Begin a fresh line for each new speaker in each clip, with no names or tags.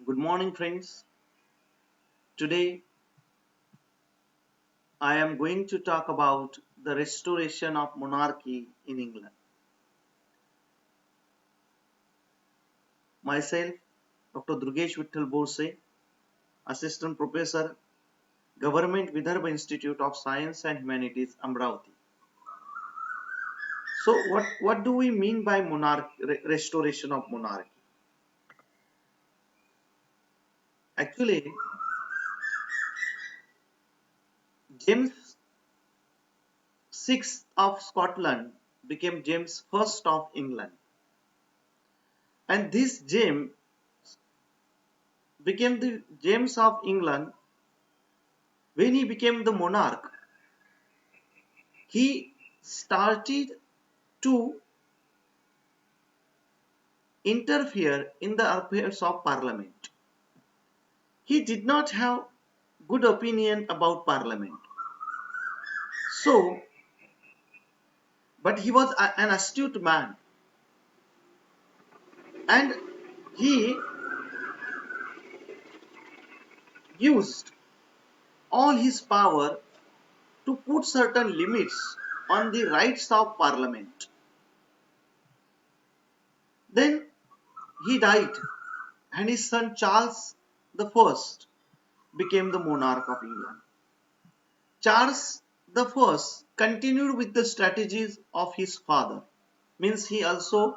Good morning, friends. Today I am going to talk about the restoration of monarchy in England. Myself, Dr. Durgesh Vittal Borse, Assistant Professor, Government Vidarbha Institute of Science and Humanities, Amravati. So, what do we mean by restoration of monarchy? Actually, James VI of Scotland became James I of England, and this James became the James of England when he became the monarch. He started to interfere in the affairs of parliament. He did not have good opinion about parliament. So, but he was an astute man, and he used all his power to put certain limits on the rights of parliament. Then he died, and his son Charles I became the monarch of England. Charles I continued with the strategies of his father, means he also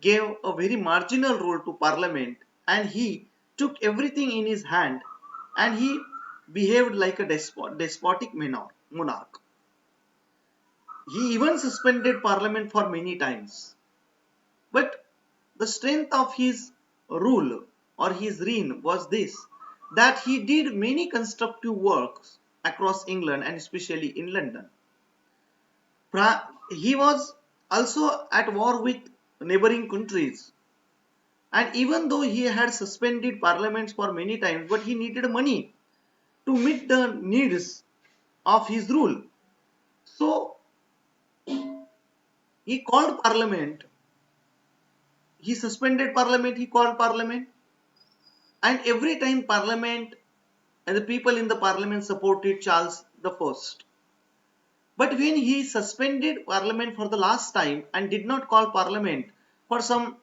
gave a very marginal role to parliament, and he took everything in his hand, and he behaved like a despotic monarch. He even suspended parliament for many times. But the strength of his rule or his reign was this, that he did many constructive works across England and especially in London. He was also at war with neighboring countries, and even though he had suspended parliaments for many times, but he needed money to meet the needs of his rule. So he called parliament, he suspended parliament, he called parliament, and every time parliament and the people in the parliament supported Charles I. But when he suspended parliament for the last time and did not call parliament for some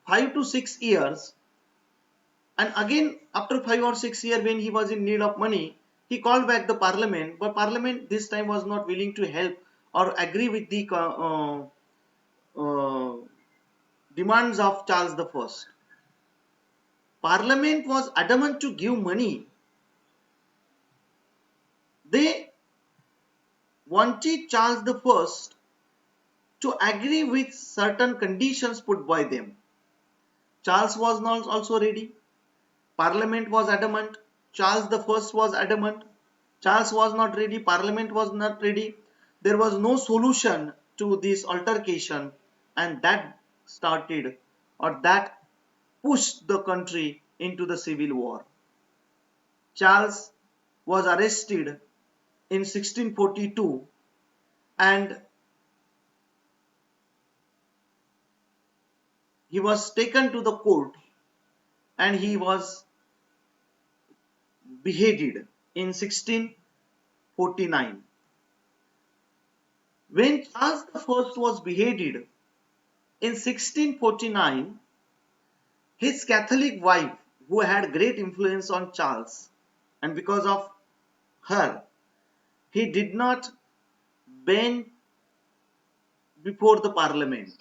5 to 6 years, and again after 5 or 6 years when he was in need of money, he called back the parliament, but parliament this time was not willing to help or agree with the uh, demands of Charles I. Parliament was adamant to give money. They wanted Charles I to agree with certain conditions put by them. Charles was not also ready. Parliament was adamant. Charles I was adamant. Charles was not ready. Parliament was not ready. There was no solution to this altercation, and that started or that pushed the country into the civil war. Charles was arrested in 1642, and he was taken to the court, and he was beheaded in 1649. When Charles I was beheaded in 1649, his Catholic wife, who had great influence on Charles, and because of her, he did not bend before the parliament.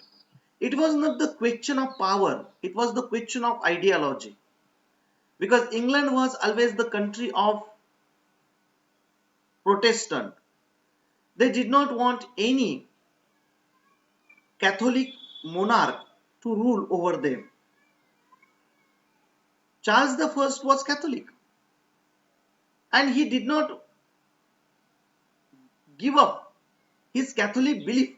It was not the question of power, it was the question of ideology. Because England was always the country of Protestant. They did not want any Catholic monarch to rule over them. Charles I was Catholic, and he did not give up his Catholic belief.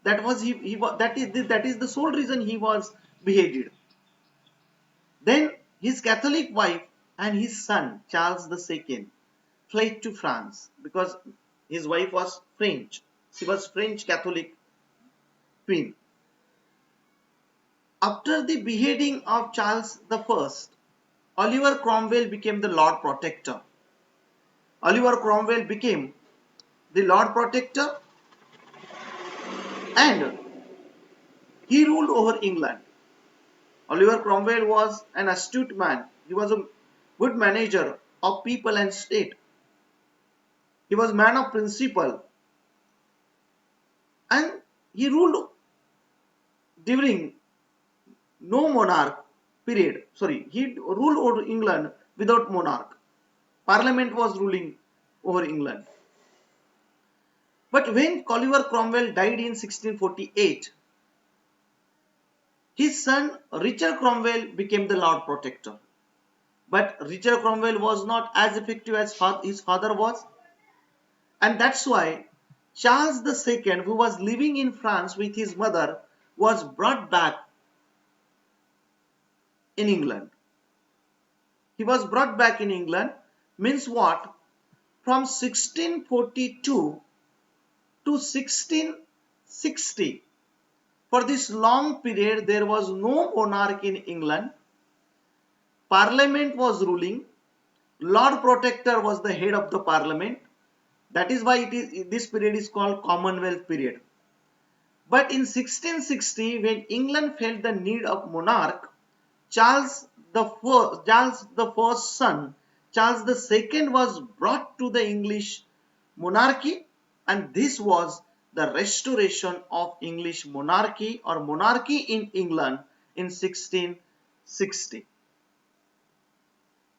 That was he was that is the sole reason he was beheaded. Then his Catholic wife and his son Charles II fled to France because his wife was French. She was French Catholic queen. After the beheading of Charles I, Oliver Cromwell became the Lord Protector. Oliver Cromwell became the Lord Protector and he ruled over England. Oliver Cromwell was an astute man. He was a good manager of people and state. He was a man of principle and he ruled during no monarch period. Sorry, he ruled over England without monarch. Parliament was ruling over England. But when Oliver Cromwell died in 1648, his son Richard Cromwell became the Lord Protector. But Richard Cromwell was not as effective as his father was. And that's why Charles II, who was living in France with his mother, was brought back in England. He was brought back in England means what? From 1642 to 1660. For this long period, there was no monarch in England. Parliament was ruling. Lord Protector was the head of the Parliament. That is why this period is called Commonwealth period. But in 1660, when England felt the need of monarch, Charles the first son, Charles II was brought to the English monarchy, and this was the restoration of English monarchy or monarchy in England in 1660.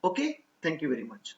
Okay, thank you very much.